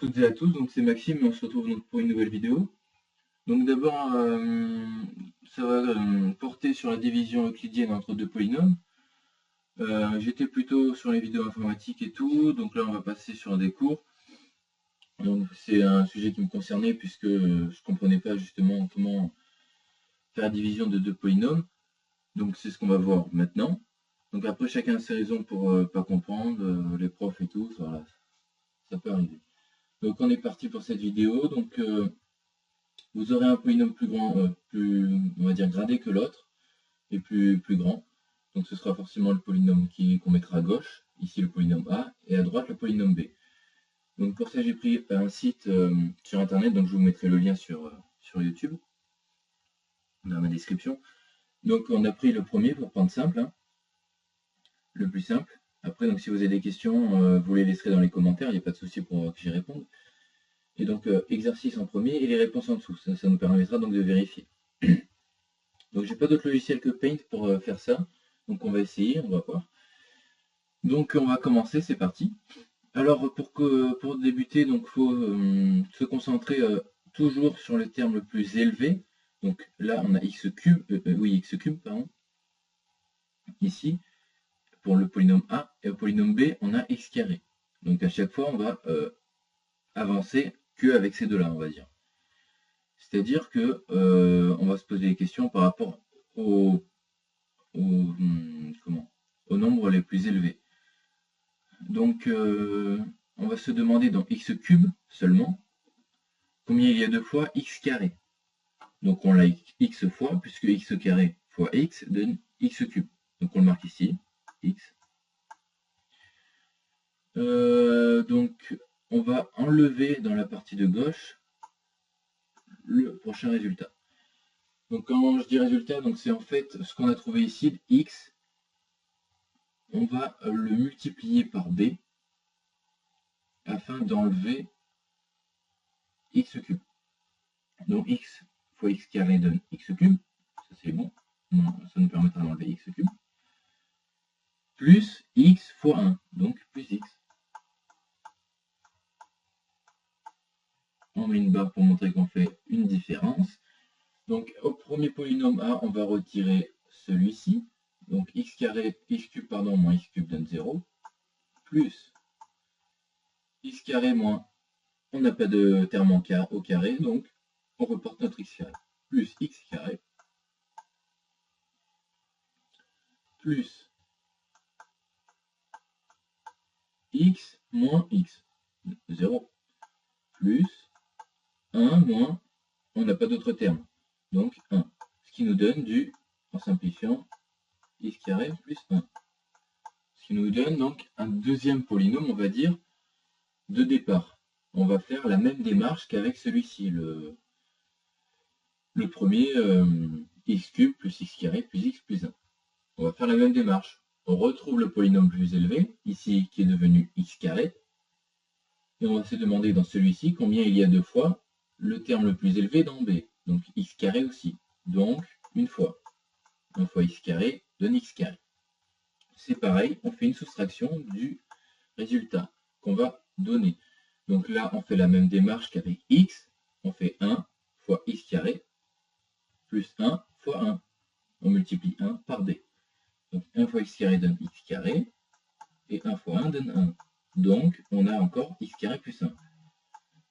toutes et à tous, donc c'est Maxime et on se retrouve donc pour une nouvelle vidéo. Donc d'abord, ça va porter sur la division euclidienne entre deux polynômes. J'étais plutôt sur les vidéos informatiques et tout, donc là on va passer sur des cours. Donc c'est un sujet qui me concernait puisque je comprenais pas justement comment faire la division de deux polynômes. Donc c'est ce qu'on va voir maintenant. Donc après chacun a ses raisons pour pas comprendre, les profs et tout, voilà, ça peut arriver. Donc on est parti pour cette vidéo. Donc vous aurez un polynôme plus grand, plus on va dire gradé que l'autre, et plus grand. Donc ce sera forcément le polynôme qu'on mettra à gauche, ici le polynôme A, et à droite le polynôme B. Donc pour ça j'ai pris un site sur internet, donc je vous mettrai le lien sur YouTube, dans ma description. Donc on a pris le premier pour prendre simple, hein, le plus simple. Après, donc si vous avez des questions, vous les laisserez dans les commentaires, il n'y a pas de souci pour que j'y réponde. Et donc exercice en premier et les réponses en dessous, ça nous permettra donc de vérifier. Donc j'ai pas d'autre logiciel que Paint pour faire ça, donc on va essayer, on va voir. Donc on va commencer, c'est parti. Alors pour débuter, donc faut se concentrer toujours sur le terme le plus élevé. Donc là on a x cube, x cube pardon. Ici pour le polynôme A, et au polynôme B on a x carré. Donc à chaque fois on va avancer que avec ces deux-là, on va dire. C'est-à-dire que on va se poser des questions par rapport au nombre les plus élevés. Donc on va se demander dans x cube seulement combien il y a de fois x carré. Donc on l'a x fois, puisque x carré fois x donne x cube. Donc on le marque ici, x. Donc on va enlever dans la partie de gauche le prochain résultat. Donc quand je dis résultat, donc c'est en fait ce qu'on a trouvé ici, x, on va le multiplier par b afin d'enlever x cube. Donc x fois x carré donne x cube, ça c'est bon, ça nous permettra d'enlever x cube, plus x fois 1, donc plus x. On met une barre pour montrer qu'on fait une différence. Donc au premier polynôme A, on va retirer celui-ci, donc x carré, x cube pardon, moins x cube donne 0, plus x carré moins, on n'a pas de terme au carré, donc on reporte notre x carré, plus x carré, plus x moins x, 0, plus 1 moins, on n'a pas d'autre terme, donc 1. Ce qui nous donne en simplifiant, x carré plus 1. Ce qui nous donne donc un deuxième polynôme, on va dire, de départ. On va faire la même démarche qu'avec celui-ci, le premier x cube plus x carré plus x plus 1. On va faire la même démarche. On retrouve le polynôme plus élevé, ici qui est devenu x carré, et on va se demander dans celui-ci combien il y a de fois le terme le plus élevé dans B, donc x carré aussi, donc une fois. 1 fois x carré donne x carré. C'est pareil, on fait une soustraction du résultat qu'on va donner. Donc là, on fait la même démarche qu'avec x, on fait 1 fois x carré, plus 1 fois 1. On multiplie 1 par b. Donc 1 fois x carré donne x carré, et 1 fois 1 donne 1. Donc on a encore x carré plus 1.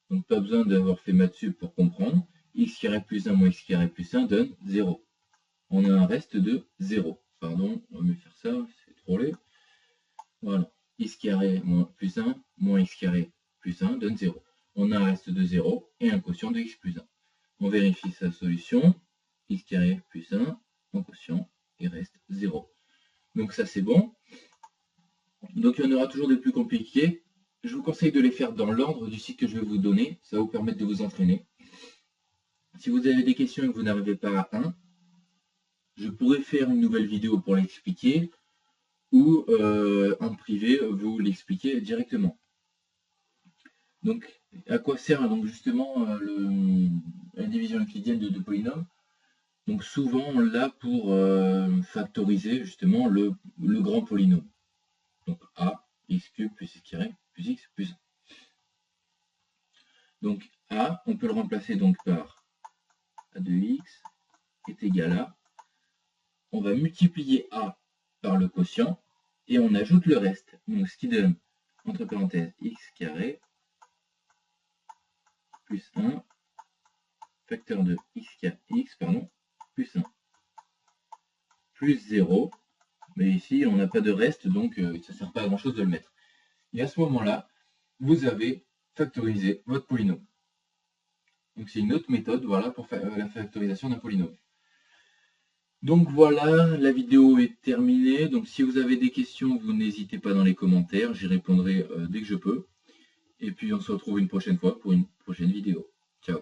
Donc pas besoin d'avoir fait maths sup pour comprendre. X carré plus 1 moins x carré plus 1 donne 0. On a un reste de 0. Pardon, on va mieux faire ça, c'est trop laid. Voilà. X carré moins plus 1 moins x carré plus 1 donne 0. On a un reste de 0 et un quotient de x plus 1. On vérifie sa solution. X carré plus 1 en quotient et reste 0. Donc ça c'est bon. Donc il y en aura toujours des plus compliqués. Je vous conseille de les faire dans l'ordre du site que je vais vous donner. Ça va vous permettre de vous entraîner. Si vous avez des questions et que vous n'arrivez pas à 1, je pourrais faire une nouvelle vidéo pour l'expliquer ou en privé vous l'expliquer directement. Donc à quoi sert donc justement la division euclidienne de deux polynômes? Donc souvent on l'a pour factoriser justement le grand polynôme. Donc a, x cube plus x carré plus x plus 1. Donc A, on peut le remplacer donc par A de x est égal à, on va multiplier A par le quotient et on ajoute le reste. Donc ce qui donne, entre parenthèses, x carré plus 1, facteur de x pardon, plus 1, plus 0. Mais ici, on n'a pas de reste, donc ça ne sert pas à grand chose de le mettre. Et à ce moment-là, vous avez factorisé votre polynôme. Donc c'est une autre méthode, voilà, pour faire la factorisation d'un polynôme. Donc voilà, la vidéo est terminée. Donc si vous avez des questions, vous n'hésitez pas dans les commentaires, j'y répondrai dès que je peux. Et puis on se retrouve une prochaine fois pour une prochaine vidéo. Ciao.